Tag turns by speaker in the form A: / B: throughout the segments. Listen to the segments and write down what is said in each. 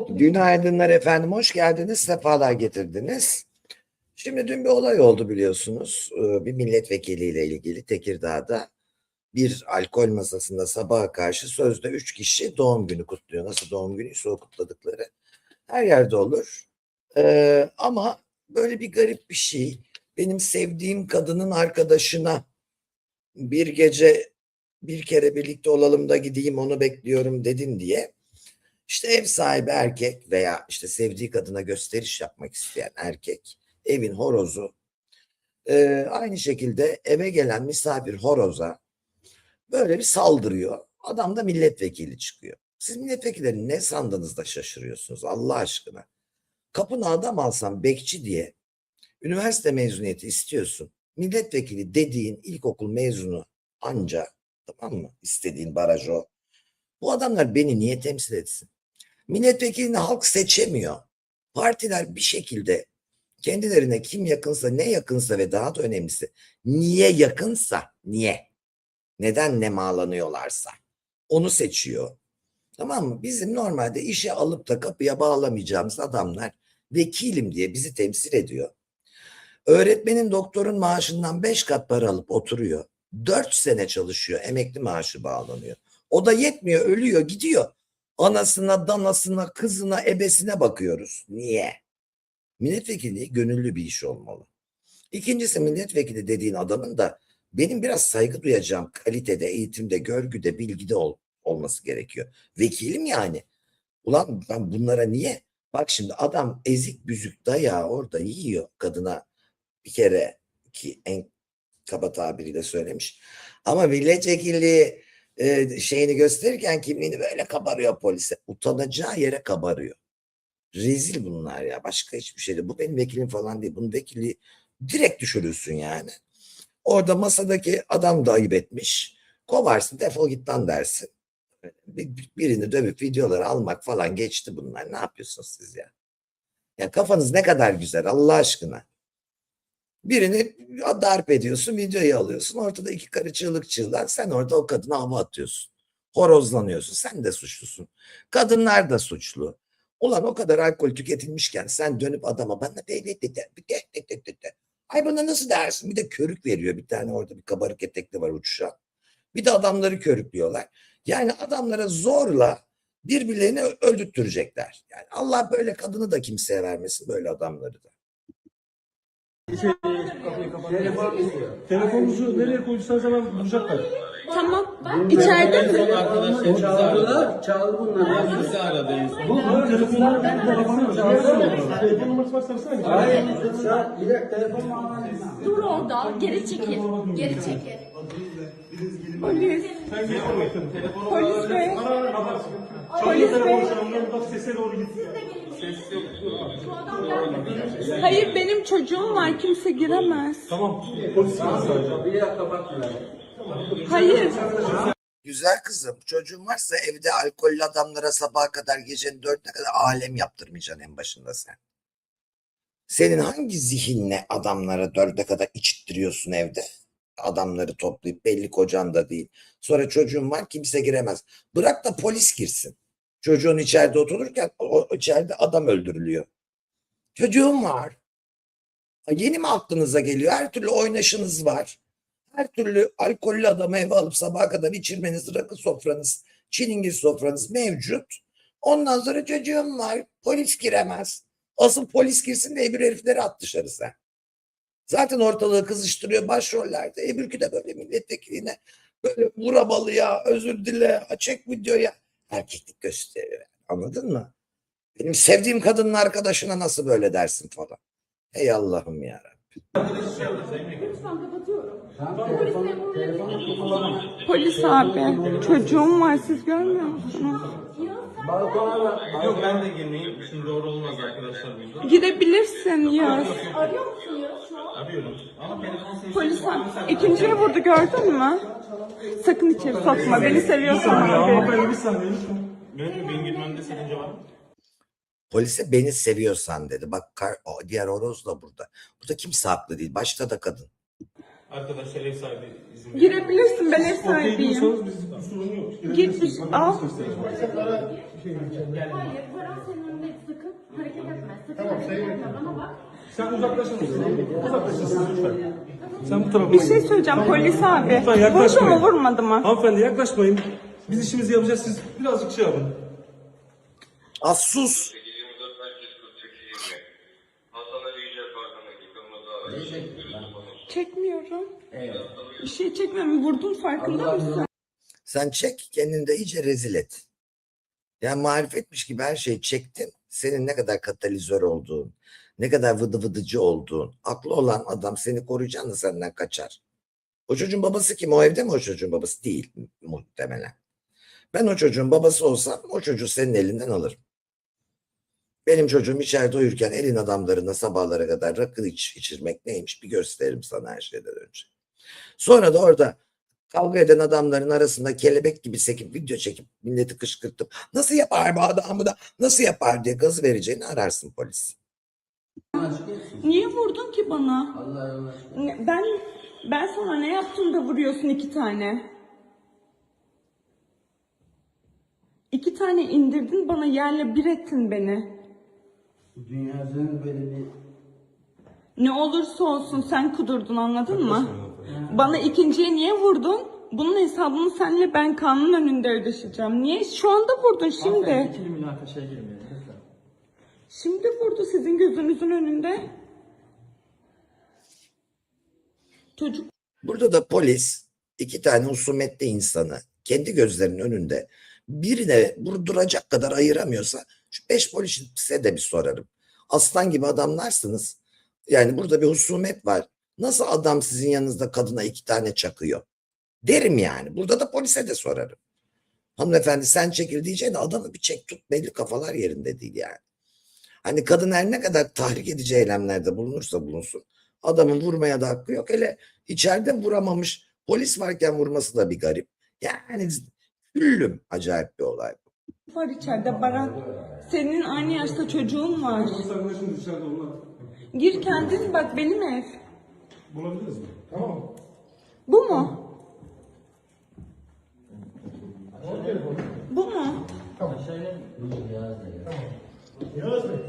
A: Günaydınlar efendim, hoş geldiniz, sefalar getirdiniz. Şimdi dün bir olay oldu biliyorsunuz. Bir milletvekiliyle ilgili Tekirdağ'da bir alkol masasında sabaha karşı sözde 3 kişi doğum günü kutluyor. Nasıl doğum günüyse o kutladıkları her yerde olur. Ama böyle bir garip bir şey. Benim sevdiğim kadının arkadaşına bir gece bir kere birlikte olalım da gideyim onu bekliyorum dedin diye. İşte ev sahibi erkek veya işte sevdiği kadına gösteriş yapmak isteyen erkek evin horozu aynı şekilde eve gelen misafir horoza böyle bir saldırıyor. Adam da milletvekili çıkıyor. Siz milletvekilleri ne sandınız da şaşırıyorsunuz Allah aşkına. Kapına adam alsam bekçi diye üniversite mezuniyeti istiyorsun. Milletvekili dediğin ilkokul mezunu anca, tamam mı? İstediğin baraj o. Bu adamlar beni niye temsil etsin? Milletvekilini halk seçemiyor. Partiler bir şekilde kendilerine kim yakınsa, ne yakınsa ve daha da önemlisi niye yakınsa, neden nemalanıyorlarsa onu seçiyor. Tamam mı? Bizim normalde işe alıp da kapıya bağlamayacağımız adamlar vekilim diye bizi temsil ediyor. Öğretmenin, doktorun maaşından 5 kat para alıp oturuyor. 4 sene çalışıyor, emekli maaşı bağlanıyor. O da yetmiyor, ölüyor, gidiyor. Anasına, danasına, kızına, ebesine bakıyoruz. Niye? Milletvekili gönüllü bir iş olmalı. İkincisi, milletvekili dediğin adamın da benim biraz saygı duyacağım kalitede, eğitimde, görgüde, bilgide olması gerekiyor. Vekilim yani. Ulan ben bunlara niye? Bak şimdi adam ezik büzük dayağı orada yiyor kadına bir kere, ki en kaba tabiriyle söylemiş. Ama milletvekili şeyini gösterirken kimliğini böyle kabarıyor polise. Utanacağı yere kabarıyor. Rezil bunlar ya. Başka hiçbir şey değil. Bu benim vekilim falan değil. Bunun vekili direkt düşürürsün yani. Orada masadaki adam da ayıp etmiş. Kovarsın, defol git lan dersin. Birini dövüp videoları almak falan geçti bunlar. Ne yapıyorsunuz siz ya? Ya kafanız ne kadar güzel Allah aşkına. Birini darp ediyorsun, videoyu alıyorsun. Ortada iki karı çığlık çığlığa. Sen orada o kadına hava atıyorsun. Horozlanıyorsun. Sen de suçlusun. Kadınlar da suçlu. Ulan o kadar alkol tüketilmişken sen dönüp adama bana ay bana nasıl dersin? Bir de körük veriyor. Bir tane orada bir kabarık etekli var uçuşan. Bir de adamları körüklüyorlar. Yani adamlara zorla birbirlerini öldürtecekler. Yani Allah böyle kadını da kimseye vermesin, böyle adamları da.
B: Telefonunuzu nereye koyduysanız hemen bulacaklar.
C: Tamam. İçeride mi?
D: Arkadaşlar
E: Çağır bunları.
D: bizi aradı en son.
B: Bu telefonlar telefon numarası varsa arasana mı?
E: Hayır, bir dakika telefon mu?
C: Dur orada. Geri çekil. Geri çekil. Polis. Polis bey.
B: Çalıyor telefonu şu anda. Bak sese doğru git.
C: Hayır benim çocuğum var. Kimse giremez.
B: Tamam. Polis sadece.
E: Bir dakika bakma.
C: Hayır.
A: Güzel kızım, çocuğun varsa evde alkollü adamlara sabaha kadar, gecenin 4'üne kadar alem yaptırmayacaksın en başında sen. Senin hangi zihinle adamlara 4'e kadar içittiriyorsun evde? Adamları toplayıp, belli kocan da değil. Sonra çocuğun var, kimse giremez. Bırak da polis girsin. Çocuğun içeride otururken o içeride adam öldürülüyor. Çocuğum var. Yeni mi aklınıza geliyor? Her türlü oynaşınız var. Her türlü alkollü adamı eve alıp sabaha kadar içirmeniz, rakı sofranız, çilingir sofranız mevcut. Ondan sonra çocuğum var, polis giremez. Asıl polis girsin de öbür herifleri at dışarı sen. Zaten ortalığı kızıştırıyor başrollerde. Öbürkü de böyle milletvekiline böyle vurabalıya, özür dile, çek videoya erkeklik gösteriyor. Anladın mı? Benim sevdiğim kadının arkadaşına nasıl böyle dersin falan. Ey Allah'ım yarabbim.
C: Lütfen kapatıyorum.
E: Telefonu kullanamam.
C: Polis abi. Çocuğum var. Siz görmüyor musunuz?
E: Balkona bak.
D: Yok ben de girmeyeyim. Şimdi doğru olmaz arkadaşlar burada.
C: Girebilirsin ya. Arıyor musun ya şu an?
D: Arıyorum. Ama telefon sesi.
C: Polis abi. İkinciyi vurdu gördün mü? Sakın içeri sokma. Beni seviyorsan abi.
B: Bir saniye lütfen.
D: Benim girmemde sakınca var mı?
A: Polise beni seviyorsan dedi. Bak diğer horoz da burada. Burada kimse haklı değil. Başta da kadın.
D: Arkadaşlar ev sahibi izin veriyor.
C: Girebilirsin. Ben ev
B: Okey
C: sahibiyim.
B: diyorsanız biz bir sorun yok.
C: Git al.
B: Gösterelim.
C: Hayır. Baran senin
B: Sen uzaklaşır mısın? Uzaklaşırsın lütfen. Sen bu tarafa
C: Bir şey söyleyeceğim polis abi.
B: Lütfen
C: Vurdu
B: yaklaşmayın.
C: mu vurmadı mı?
B: Hanımefendi yaklaşmayın. Biz işimizi yapacağız. Siz birazcık şey yapın.
A: Az sus.
F: 24 merkez 48 20. Hasan Ali Yücel Parkı'ndaki kırmızı araç.
C: Çekmiyorum. Bir şey çekmiyorum. Vurdun farkında mısın?
A: Sen çek, kendini de iyice rezil et. Yani marifetmiş gibi her şeyi çektin. Senin ne kadar katalizör olduğun, ne kadar vıdı vıdıcı olduğun. Aklı olan adam seni koruyacağını da senden kaçar. O çocuğun babası kim? O evde mi o çocuğun babası? Değil muhtemelen. Ben o çocuğun babası olsam o çocuğu senin elinden alırım. Benim çocuğum içeride uyurken elin adamlarına sabahlara kadar rakı içirmek neymiş bir gösteririm sana her şeyden önce. Sonra da orada kavga eden adamların arasında kelebek gibi sekip video çekip milleti kışkırtıp nasıl yapar bu adamı da nasıl yapar diye gaz vereceğini ararsın polis.
C: Niye vurdun ki bana?
E: Allah aşkına.
C: Ben sana ne yaptım da vuruyorsun 2 tane? 2 tane indirdin bana yerle bir ettin beni.
E: Dünyasının böyle bir
C: Ne olursa olsun sen kudurdun anladın mı? Bana ikinciye niye vurdun? Bunun hesabını senle ben kanun önünde ödeşeceğim. Niye? Şu anda vurdun şimdi.
B: İkili münakaşaya girmeyin lütfen.
C: Şimdi vurdu sizin gözünüzün önünde. Çocuk
A: Burada da polis 2 tane husumetli insanı kendi gözlerinin önünde birine vurduracak kadar ayıramıyorsa şu 5 polise de bir sorarım. Aslan gibi adamlarsınız. Yani burada bir husumet var. Nasıl adam sizin yanınızda kadına 2 tane çakıyor? Derim yani. Burada da polise de sorarım. Hanımefendi sen çekil diyeceğine adamı bir çek tut belli kafalar yerinde değil yani. Hani kadın her ne kadar tahrik edici eylemlerde bulunursa bulunsun adamın vurmaya da hakkı yok. Hele içeride vuramamış polis varken vurması da bir garip. Yani hüllüm acayip bir olay.
C: var içeride Baran. Senin aynı yaşta çocuğun var.
B: Saklaşın dışarıda onlar.
C: Gir kendin bak benim ev.
B: Bulabiliriz mi? Tamam.
C: Bu mu? Bu mu?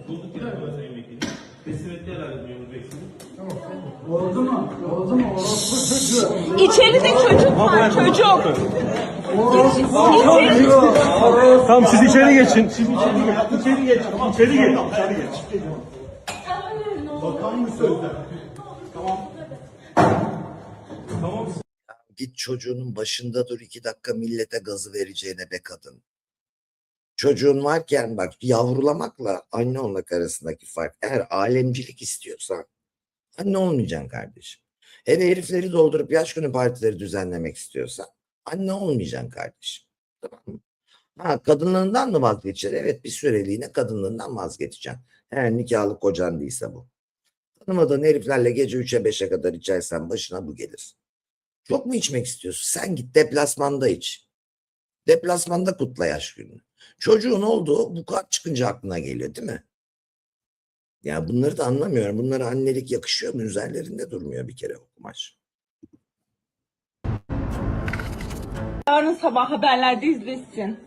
D: Bulduk bir arkadaş Sayın Vekilim. Teslim etti herhalde memur bey sizi.
E: oldu mu? Oldu mu? Orospu çocuğu.
C: İçeride çocuk var çocuk.
B: Tamam siz içeri geçin. Siz içeri geçin. İçeri geç. İçeri geç. İçeri geç. Bakan mı sözler? Tamam. Tamam.
A: Git çocuğunun başında dur 2 dakika millete gazı vereceğine be kadın. Çocuğun varken bak yavrulamakla anne olmak arasındaki fark. Eğer alemcilik istiyorsan anne olmayacaksın kardeşim. Eve herifleri doldurup yaş günü partileri düzenlemek istiyorsan anne olmayacaksın kardeşim. Tamam mı? Ha, kadınlığından mı vazgeçeceksin? Evet bir süreliğine kadınlığından vazgeçeceksin. Eğer nikahlı kocan değilse bu. Tanımadığın heriflerle gece 3'e 5'e kadar içersen başına bu gelir. Çok mu içmek istiyorsun? Sen git deplasmanda iç. Deplasmanda kutla yaş gününü. Çocuğun olduğu bu kart çıkınca aklına geliyor değil mi? Ya bunları da anlamıyorum. Bunlara annelik yakışıyor mu? Üzerlerinde durmuyor bir kere o kumaş.
C: Yarın sabah haberlerde izlesin.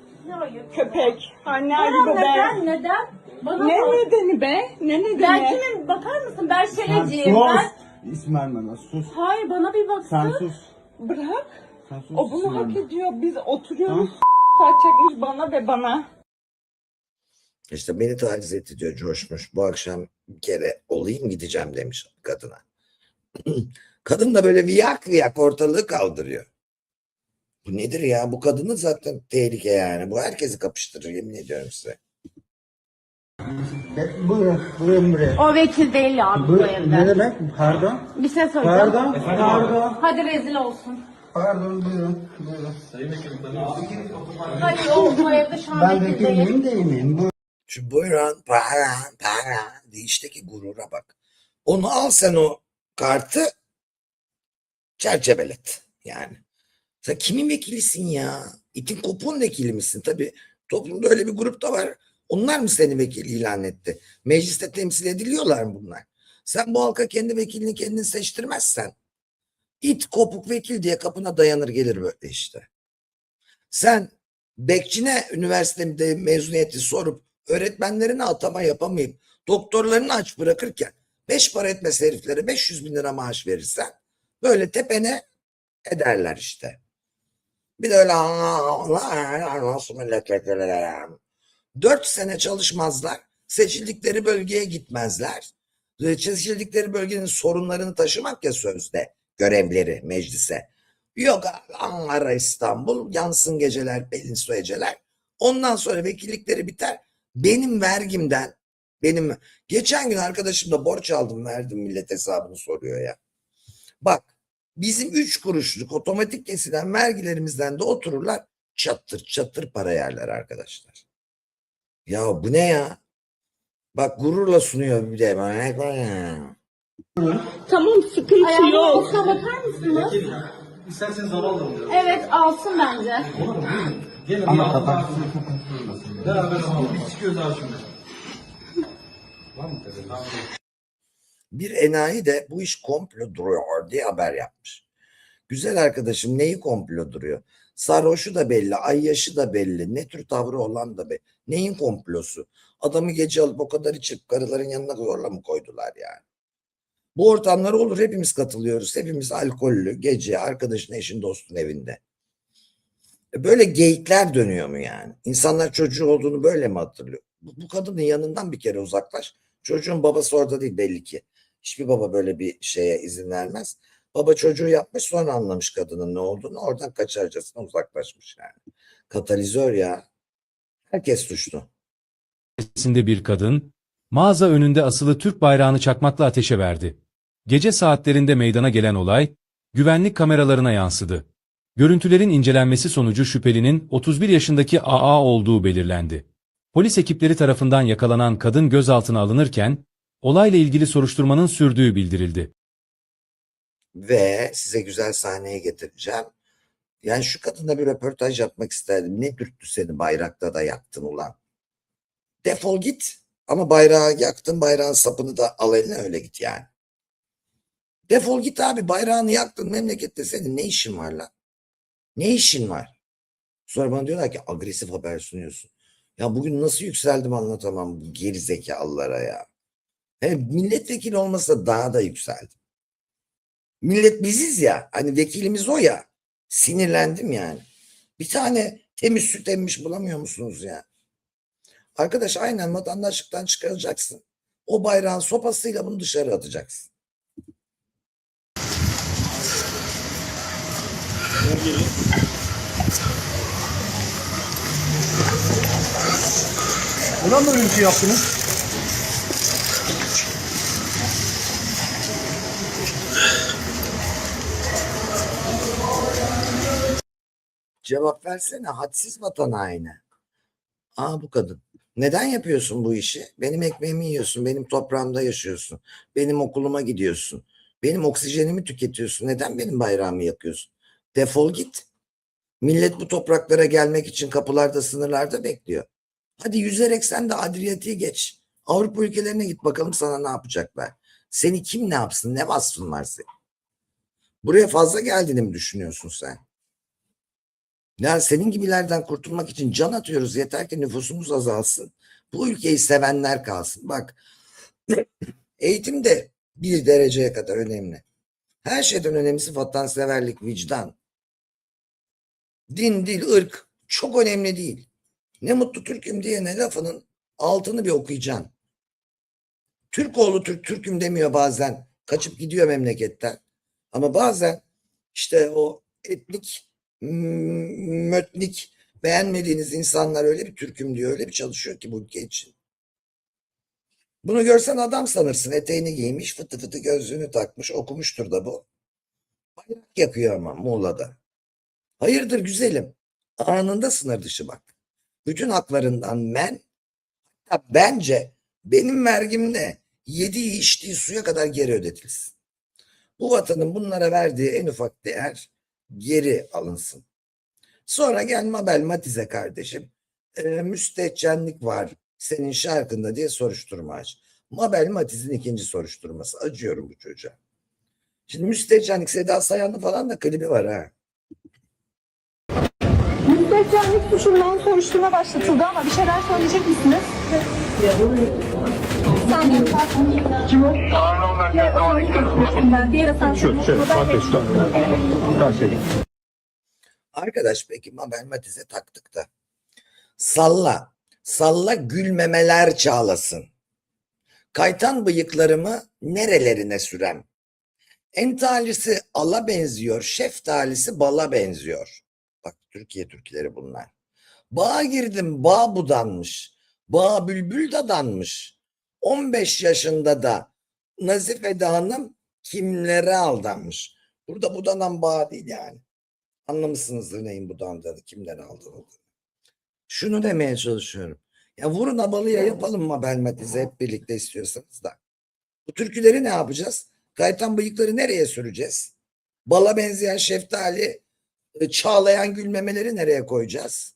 C: Köpek. Anne
G: Tamam,
C: arıyor
G: neden?
C: be.
G: Neden? Bana
C: Ne
G: bak.
C: nedeni be? Ne nedeni?
G: Ben kimim? Bakar mısın? Ben Şeleciyim. Ben...
E: İsmi vermeme sus.
G: Hayır bana bir baksana.
E: Sen sus.
C: Bırak.
E: Sen sus.
C: O bunu
E: isim
C: hak
E: verme.
C: ediyor. Biz oturuyoruz. Saç çekmiş bana ve bana.
A: İşte beni taciz etti diyor coşmuş. Bu akşam bir kere olayım gideceğim demiş kadına. Kadın da böyle viyak viyak ortalığı kaldırıyor. Bu nedir ya? Bu kadının zaten tehlike yani. Bu herkesi kapıştırır yemin ediyorum size.
E: Buyurun. Buyurun buraya.
G: O vekil değil abi bu
E: Ne
G: evde.
E: demek? Pardon.
G: Bir şey söyleyeceğim.
E: Pardon. Pardon.
G: Hadi rezil olsun.
E: Pardon. Buyurun. Buyurun.
G: Hayır o bu evde şu an
E: Ben
G: vekil değil.
E: vekil miyim değil miyim? Buyurun.
A: Şu buyurun para deyişteki gurura bak. Onu al sen o kartı çerçevelet yani. Sen kimin vekilisin ya? İtin kopuğun vekili misin? Tabii toplumda öyle bir grup da var. Onlar mı seni vekil ilan etti? Mecliste temsil ediliyorlar mı bunlar? Sen bu halka kendi vekilini kendin seçtirmezsen it kopuk vekil diye kapına dayanır gelir böyle işte. Sen bekçine üniversitede mezuniyeti sorup öğretmenlerine atama yapamayıp doktorlarını aç bırakırken 5 para etmez heriflere 500 bin lira maaş verirsen böyle tepene ederler işte. Bir de öyle nasıl milletvekilleri 4 sene çalışmazlar, seçildikleri bölgeye gitmezler. Seçildikleri bölgenin sorunlarını taşımak ya sözde görevleri meclise. Yok Ankara, İstanbul, yansın geceler, pelin su eceler. Ondan sonra vekillikleri biter. Benim vergimden, geçen gün arkadaşımla borç aldım verdim millet hesabını soruyor ya. Bak bizim 3 kuruşluk otomatik kesilen vergilerimizden de otururlar çatır çatır para yerler arkadaşlar. Ya bu ne ya? Bak gururla sunuyor bir de.
C: Tamam, sıkıntı
G: Ayağımın
C: yok.
G: altına bakar mısınız?
B: İsterseniz hava alalım.
G: Evet alsın bence.
B: Gelin ama kapat. Beraber alalım. Biz çıkıyoruz abi şimdi.
A: Bir enayi de bu iş komplo duruyor diye haber yapmış. Güzel arkadaşım neyi komplo duruyor? Sarhoşu da belli, ayyaşı da belli, ne tür tavrı olan da belli. Neyin komplosu? Adamı gece alıp o kadar içip karıların yanına zorla mı koydular yani? Bu ortamlar olur, hepimiz katılıyoruz. Hepimiz alkollü, gece arkadaşın, eşin, dostun evinde. Böyle geyikler dönüyor mu yani? İnsanlar çocuğu olduğunu böyle mi hatırlıyor? Bu kadının yanından bir kere uzaklaş. Çocuğun babası orada değil belli ki. Hiçbir baba böyle bir şeye izin vermez. Baba çocuğu yapmış sonra anlamış kadının ne olduğunu. Oradan kaçarcasına uzaklaşmış yani. Katalizör ya. Herkes suçlu.
H: Sinde bir kadın, mağaza önünde asılı Türk bayrağını çakmakla ateşe verdi. Gece saatlerinde meydana gelen olay, güvenlik kameralarına yansıdı. Görüntülerin incelenmesi sonucu şüphelinin 31 yaşındaki AA olduğu belirlendi. Polis ekipleri tarafından yakalanan kadın gözaltına alınırken, olayla ilgili soruşturmanın sürdüğü bildirildi.
A: Ve size güzel sahneye getireceğim. Yani şu kadınla bir röportaj yapmak isterdim. Ne dürttü seni bayrakta da yaktın ulan. Defol git ama bayrağı yaktın, bayrağın sapını da al eline öyle git yani. Defol git abi, bayrağını yaktın, memlekette senin ne işin var lan? Ne işin var? Sonra bana diyorlar ki agresif haber sunuyorsun. Ya bugün nasıl yükseldim anlatamam bu geri zekalılara ya. Milletvekili olmasa daha da yükseldim. Millet biziz ya, hani vekilimiz o ya. Sinirlendim yani. Bir tane temiz süt emmiş bulamıyor musunuz ya? Arkadaş aynen vatandaşlıktan çıkaracaksın. O bayrağın sopasıyla bunu dışarı atacaksın.
B: Neden böyle bir şey yaptınız?
A: Cevap versene hadsiz vatan haini. Aa bu kadın. Neden yapıyorsun bu işi? Benim ekmeğimi yiyorsun, benim toprağımda yaşıyorsun, benim okuluma gidiyorsun, benim oksijenimi tüketiyorsun. Neden benim bayrağımı yakıyorsun? Defol git. Millet bu topraklara gelmek için kapılarda, sınırlarda bekliyor. Hadi yüzerek sen de Adriyatik'i geç. Avrupa ülkelerine git bakalım sana ne yapacaklar. Seni kim ne yapsın, ne vasfın var senin? Buraya fazla geldiğini mi düşünüyorsun sen? Yani senin gibilerden kurtulmak için can atıyoruz. Yeter ki nüfusumuz azalsın. Bu ülkeyi sevenler kalsın. Bak eğitim de bir dereceye kadar önemli. Her şeyden önemlisi vatanseverlik, vicdan. Din, dil, ırk çok önemli değil. Ne mutlu Türk'üm diyene lafının altını bir okuyacaksın. Türk oğlu Türk, Türk'üm demiyor bazen. Kaçıp gidiyor memleketten. Ama bazen işte o etnik, mötnik beğenmediğiniz insanlar öyle bir Türk'üm diyor, öyle bir çalışıyor ki bu ülke için. Bunu görsen adam sanırsın. Eteğini giymiş, fıtı fıtı gözlüğünü takmış, okumuştur da bu. Bayrak yakıyor ama Muğla'da. Hayırdır güzelim? Anında sınır dışı bak. Bütün haklarından men, hatta bence benim vergimle yediği içtiği suya kadar geri ödetilsin. Bu vatanın bunlara verdiği en ufak değer geri alınsın. Sonra gel Mabel Matiz'e kardeşim. Müstehcenlik var senin şarkında diye soruşturma aç. Mabel Matiz'in ikinci soruşturması. Acıyorum bu çocuğa. Şimdi müstehcenlik Seda Sayan'ın falan da klibi var ha.
G: güvenlik suçundan soruşturma başlatıldı ama bir şeyler söyleyecek misiniz? Bir saniye. Kim o? Diğer
A: Arkadaş peki Mabel Matiz'e taktık da. Salla. Salla gülmemeler çağlasın. Kaytan bıyıklarımı nerelerine sürem? Entalisi ala benziyor, şeftalisi bala benziyor. Bak Türkiye türküleri bunlar. Bağa girdim, bağ budanmış. Bağ bülbül dadanmış. 15 yaşında da Nazifede Hanım kimlere aldanmış. Burada budanan bağ değil yani. Anlamışsınızdır neyin budandığını, kimlere aldanıldığını. Şunu demeye çalışıyorum. Ya vurun abalıya yapalım Mabel Matiz'e hep birlikte istiyorsanız da. Bu türküleri ne yapacağız? Kaytan bıyıkları nereye süreceğiz? Bala benzeyen şeftali, çağlayan gülmemeleri nereye koyacağız?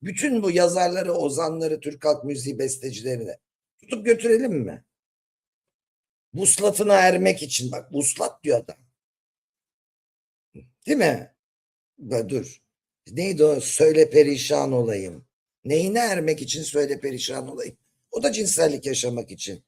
A: Bütün bu yazarları, ozanları, Türk halk müziği bestecilerini tutup götürelim mi? Vuslatına ermek için bak vuslat diyor adam. Değil mi? Dur. Neydi o? Söyle perişan olayım. Neyine ermek için söyle perişan olayım. O da cinsellik yaşamak için.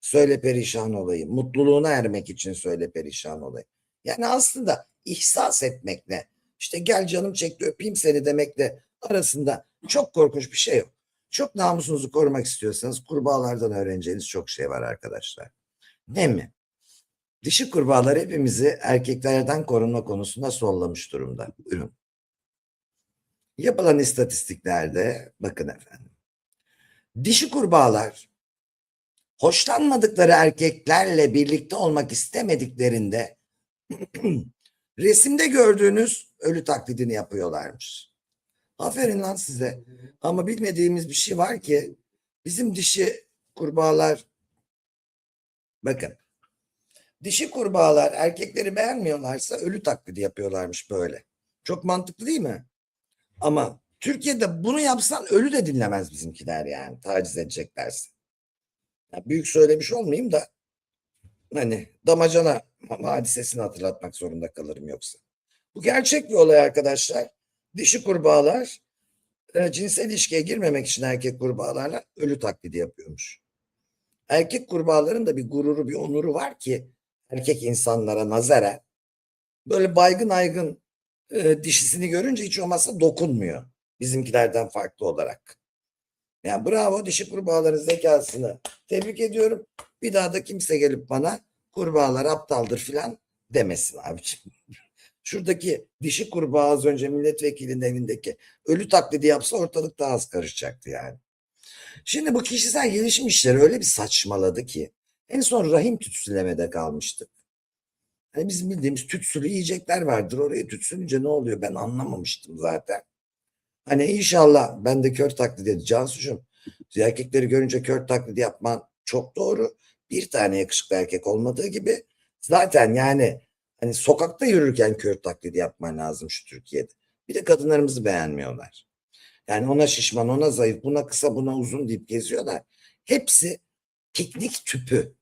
A: Söyle perişan olayım. Mutluluğuna ermek için söyle perişan olayım. Yani aslında ihsas etmekle işte gel canım çekti öpeyim seni demekle arasında çok korkunç bir şey yok. Çok namusunuzu korumak istiyorsanız kurbağalardan öğreneceğiniz çok şey var arkadaşlar. Ne mi? Dişi kurbağalar hepimizi erkeklerden korunma konusunda sollamış durumda. Buyurun. Yapılan istatistiklerde bakın efendim. Dişi kurbağalar hoşlanmadıkları erkeklerle birlikte olmak istemediklerinde resimde gördüğünüz ölü taklidini yapıyorlarmış. Aferin lan size. Ama bilmediğimiz bir şey var ki bizim dişi kurbağalar bakın dişi kurbağalar erkekleri beğenmiyorlarsa ölü taklidi yapıyorlarmış böyle. Çok mantıklı değil mi? Ama Türkiye'de bunu yapsan ölü de dinlemez bizimkiler yani taciz edeceklerse. Ya büyük söylemiş olmayayım da hani damacana hadisesini hatırlatmak zorunda kalırım yoksa. Bu gerçek bir olay arkadaşlar. Dişi kurbağalar cinsel ilişkiye girmemek için erkek kurbağalarla ölü taklidi yapıyormuş. Erkek kurbağaların da bir gururu, bir onuru var ki erkek insanlara nazaran böyle baygın aygın dişisini görünce hiç olmazsa dokunmuyor. Bizimkilerden farklı olarak. Yani bravo dişi kurbağaların zekasını tebrik ediyorum. Bir daha da kimse gelip bana kurbağalar aptaldır filan demesin abiciğim. Şuradaki dişi kurbağa az önce milletvekilinin evindeki ölü taklidi yapsa ortalık daha az karışacaktı yani. Şimdi bu kişisel gelişim işleri öyle bir saçmaladı ki en son rahim tütsülemede kalmıştık. Hani bizim bildiğimiz tütsülü yiyecekler vardır. Oraya tütsülünce ne oluyor ben anlamamıştım zaten. Hani inşallah ben de kör taklidi edeceğim. Cansucuğum erkekleri görünce kör taklidi yapman çok doğru. Bir tane yakışıklı erkek olmadığı gibi zaten yani hani sokakta yürürken kör taklidi yapman lazım şu Türkiye'de. Bir de kadınlarımızı beğenmiyorlar. Yani ona şişman, ona zayıf, buna kısa, buna uzun deyip geziyorlar. Hepsi piknik tüpü.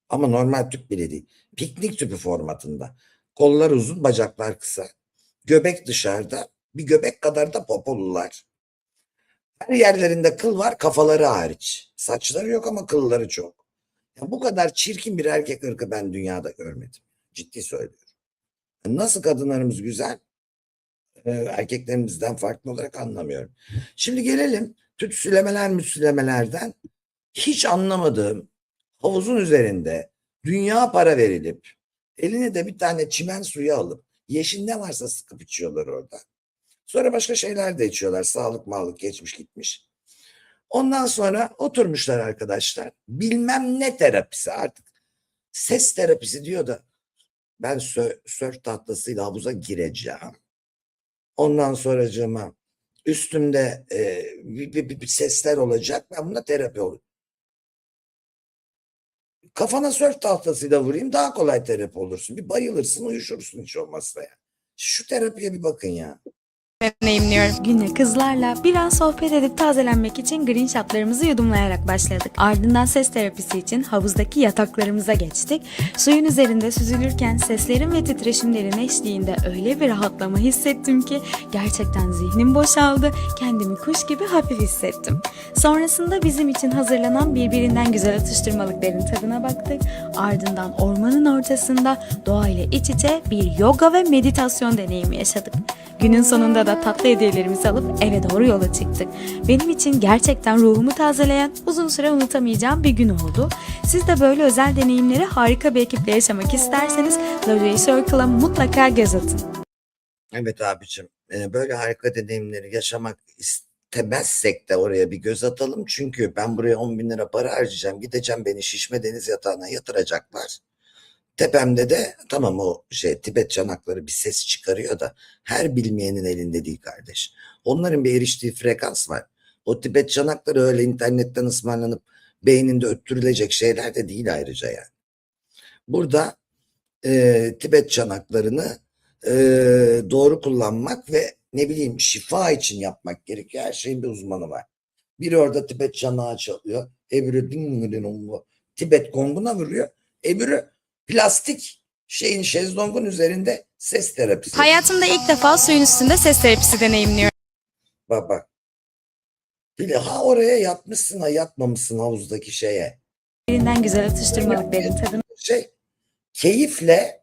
A: Ama normal tüp bile değil. Piknik tüpü formatında. Kollar uzun, bacaklar kısa. Göbek dışarıda. Bir göbek kadar da popolular. Her yerlerinde kıl var, kafaları hariç. Saçları yok ama kılları çok. Ya bu kadar çirkin bir erkek ırkı ben dünyada görmedim. Ciddi söylüyorum. Nasıl kadınlarımız güzel, erkeklerimizden farklı olarak anlamıyorum. Şimdi gelelim mütsülemelerden hiç anlamadığım havuzun üzerinde dünya para verilip eline de bir tane çimen suyu alıp yeşil ne varsa sıkıp içiyorlar orada. Sonra başka şeyler de içiyorlar. Sağlık mağlık geçmiş gitmiş. Ondan sonra oturmuşlar arkadaşlar. Bilmem ne terapisi artık. Ses terapisi diyor da ben sörf tahtasıyla havuza gireceğim. Ondan sonracığıma üstümde bir sesler olacak. Ben buna terapi olur. Kafana sörf tahtasıyla vurayım daha kolay terapi olursun. Bir bayılırsın uyuşursun hiç olmazsa ya. Şu terapiye bir bakın ya.
I: deneyimliyorum. Güne kızlarla biraz sohbet edip tazelenmek için green shotlarımızı yudumlayarak başladık. Ardından ses terapisi için havuzdaki yataklarımıza geçtik. Suyun üzerinde süzülürken seslerin ve titreşimlerin eşliğinde öyle bir rahatlama hissettim ki gerçekten zihnim boşaldı. Kendimi kuş gibi hafif hissettim. Sonrasında bizim için hazırlanan birbirinden güzel atıştırmalıkların tadına baktık. Ardından ormanın ortasında doğayla iç içe bir yoga ve meditasyon deneyimi yaşadık. Günün sonunda da tatlı hediyelerimizi alıp eve doğru yola çıktık. Benim için gerçekten ruhumu tazeleyen, uzun süre unutamayacağım bir gün oldu. Siz de böyle özel deneyimleri harika bir ekiple yaşamak isterseniz Lovely Circle'a mutlaka göz atın.
A: Evet abicim, böyle harika deneyimleri yaşamak istemezsek de oraya bir göz atalım. Çünkü ben buraya 10.000 lira para harcayacağım. Gideceğim, beni şişme deniz yatağına yatıracaklar. Tepemde de tamam, o Tibet çanakları bir ses çıkarıyor da her bilmeyenin elinde değil kardeş. Onların bir eriştiği frekans var. O Tibet çanakları öyle internetten ısmarlanıp beyninde öttürülecek şeyler de değil ayrıca yani. Burada Tibet çanaklarını doğru kullanmak ve ne bileyim şifa için yapmak gerekiyor. Her şeyin bir uzmanı var. Biri orada Tibet çanağı çalıyor. Öbürü Tibet gonguna vuruyor. Öbürü plastik şezlongun üzerinde ses terapisi.
I: Hayatımda ilk defa suyun üstünde ses terapisi deneyimliyorum.
A: Bak. Ha oraya yatmışsın, ha yatmamışsın havuzdaki şeye.
I: Birbirinden güzel atıştırmalıkların tadına
A: Keyifle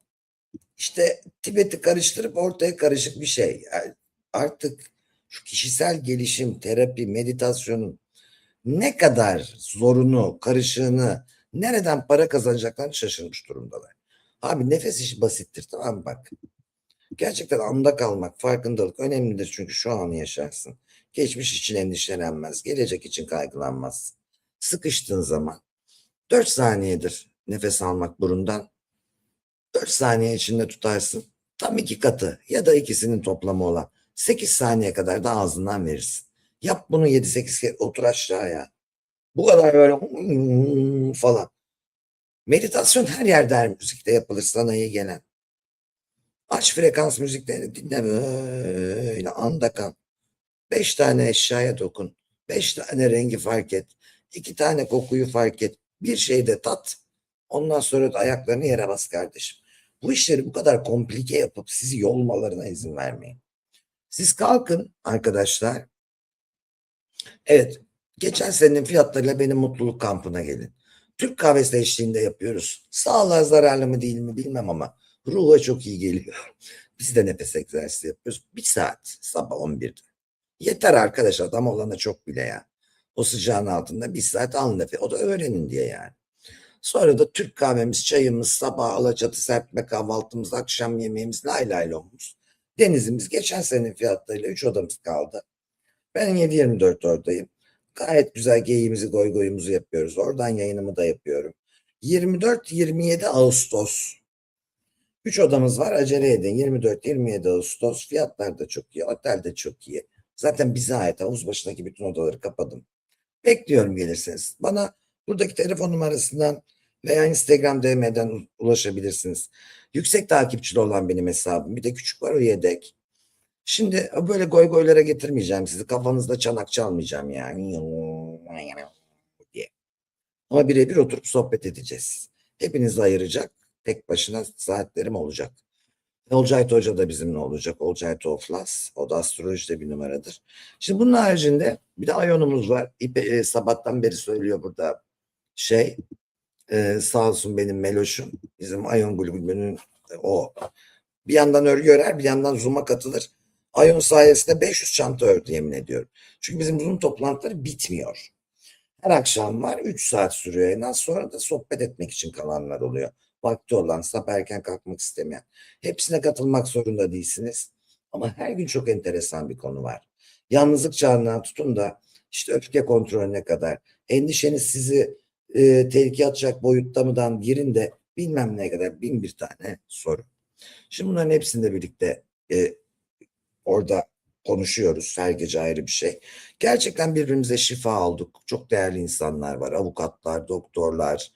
A: işte Tibet'i karıştırıp ortaya karışık bir şey. Yani artık şu kişisel gelişim, terapi, meditasyonun ne kadar zorunu, karışığını, nereden para kazanacaklarını şaşırmış durumdalar. Abi nefes işi basittir, tamam mı bak. Gerçekten anda kalmak, farkındalık önemlidir çünkü şu anı yaşarsın. Geçmiş için endişelenmez, gelecek için kaygılanmaz. Sıkıştığın zaman 4 saniyedir nefes almak burundan. 4 saniye içinde tutarsın. Tam 2 katı ya da ikisinin toplamı olan 8 saniye kadar da ağzından verirsin. Yap bunu 7-8 kere, otur aşağıya. Bu kadar böyle falan. Meditasyon her yerde, her müzikte yapılır, sana iyi gelen. Aç frekans müziklerini dinle, böyle anda kal. 5 tane eşyaya dokun. 5 tane rengi fark et. 2 tane kokuyu fark et. Bir şey de tat. Ondan sonra da ayaklarını yere bas kardeşim. Bu işleri bu kadar komplike yapıp sizi yolmalarına izin vermeyin. Siz kalkın arkadaşlar. Evet, geçen senenin fiyatlarıyla benim mutluluk kampına gelin. Türk kahvesi eşliğinde yapıyoruz. Sağlığa zararlı mı değil mi bilmem ama ruha çok iyi geliyor. Biz de nefes egzersizi yapıyoruz. 1 saat sabah 11'de. Yeter arkadaş, adam olana çok bile ya. O sıcağın altında 1 saat alın nefes. O da öğrenin diye yani. Sonra da Türk kahvemiz, çayımız, sabah alaçatı serpme kahvaltımız, akşam yemeğimiz, lay lay lomuz. Denizimiz geçen senenin fiyatlarıyla 3 odamız kaldı. Ben 7-24 oradayım. Gayet güzel geyiğimizi, goygoyumuzu yapıyoruz. Oradan yayınımı da yapıyorum. 24-27 Ağustos. 3 odamız var, acele edin. 24-27 Ağustos. Fiyatlar da çok iyi. Otel de çok iyi. Zaten bize ait havuz başındaki bütün odaları kapadım. Bekliyorum gelirseniz. Bana buradaki telefon numarasından veya Instagram DM'den ulaşabilirsiniz. Yüksek takipçili olan benim hesabım. Bir de küçük var, o yedek. Şimdi böyle goygoylara getirmeyeceğim sizi. Kafanızda çanak çalmayacağım yani. Diye. Ama birebir oturup sohbet edeceğiz. Hepinizi ayıracak. Tek başına saatlerim olacak. Olcay Hoca da bizimle olacak. Olcay Oflas. O da astrolojide bir numaradır. Şimdi bunun haricinde bir de Ayon'umuz var. Sabahtan beri söylüyor burada sağ olsun benim Meloş'um. Bizim Ayon grubunun o. Bir yandan örgü örer, bir yandan Zoom'a katılır. Ayon sayesinde 500 çanta ördü, yemin ediyorum. Çünkü bizim Zoom toplantıları bitmiyor. Her akşam var, 3 saat sürüyor en az. Sonra da sohbet etmek için kalanlar oluyor. Vakti olan, sabah erken kalkmak istemeyen. Hepsine katılmak zorunda değilsiniz. Ama her gün çok enteresan bir konu var. Yalnızlık çağından tutun da işte öfke kontrolüne kadar, endişeniz sizi tehlikeye atacak boyutta mıdan yerinde bilmem ne kadar 1001 tane soru. Şimdi bunların hepsinde birlikte orada konuşuyoruz. Her gece ayrı bir şey. Gerçekten birbirimize şifa aldık. Çok değerli insanlar var. Avukatlar, doktorlar,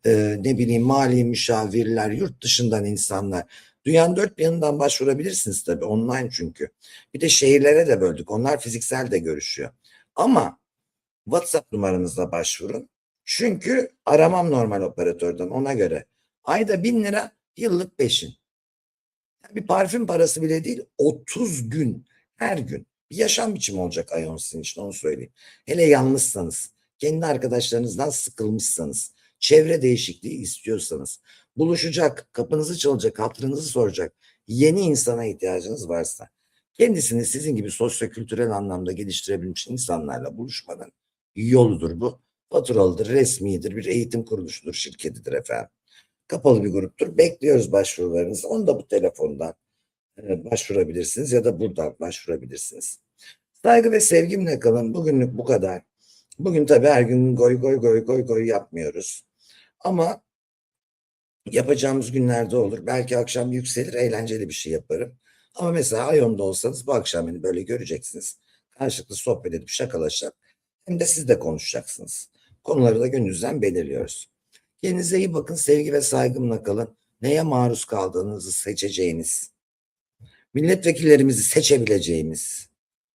A: ne bileyim mali müşavirler, yurt dışından insanlar. Dünyanın dört bir yanından başvurabilirsiniz tabii. Online çünkü. Bir de şehirlere de böldük. Onlar fiziksel de görüşüyor. Ama WhatsApp numaranızla başvurun. Çünkü aramam normal operatörden ona göre. Ayda 1.000 lira, yıllık peşin. Bir parfüm parası bile değil, 30 gün her gün bir yaşam biçimi olacak Ion sizin için, onu söyleyeyim. Hele yalnızsanız, kendi arkadaşlarınızdan sıkılmışsanız, çevre değişikliği istiyorsanız, buluşacak, kapınızı çalacak, hatırınızı soracak yeni insana ihtiyacınız varsa, kendisini sizin gibi sosyokültürel anlamda geliştirebilmiş insanlarla buluşmanın yoludur bu. Faturalıdır, resmidir, bir eğitim kuruluşudur, şirketidir efendim. Kapalı bir gruptur. Bekliyoruz başvurularınızı. Onu da bu telefondan başvurabilirsiniz ya da buradan başvurabilirsiniz. Saygı ve sevgimle kalın. Bugünlük bu kadar. Bugün tabii her gün goy goy goy goy goy yapmıyoruz. Ama yapacağımız günlerde olur. Belki akşam yükselir, eğlenceli bir şey yaparım. Ama mesela Ayon'da olsanız bu akşam beni böyle göreceksiniz. Karşılıklı sohbet edip şakalaşacak. Hem de siz de konuşacaksınız. Konuları da gündüzden belirliyoruz. Kendinize iyi bakın. Sevgi ve saygımla kalın. Neye maruz kaldığınızı seçeceğiniz, milletvekillerimizi seçebileceğimiz,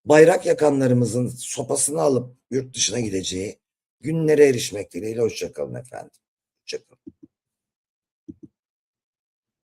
A: bayrak yakanlarımızın sopasını alıp yurt dışına gideceği günlere erişmek dileğiyle. Hoşça kalın efendim. Hoşça kalın.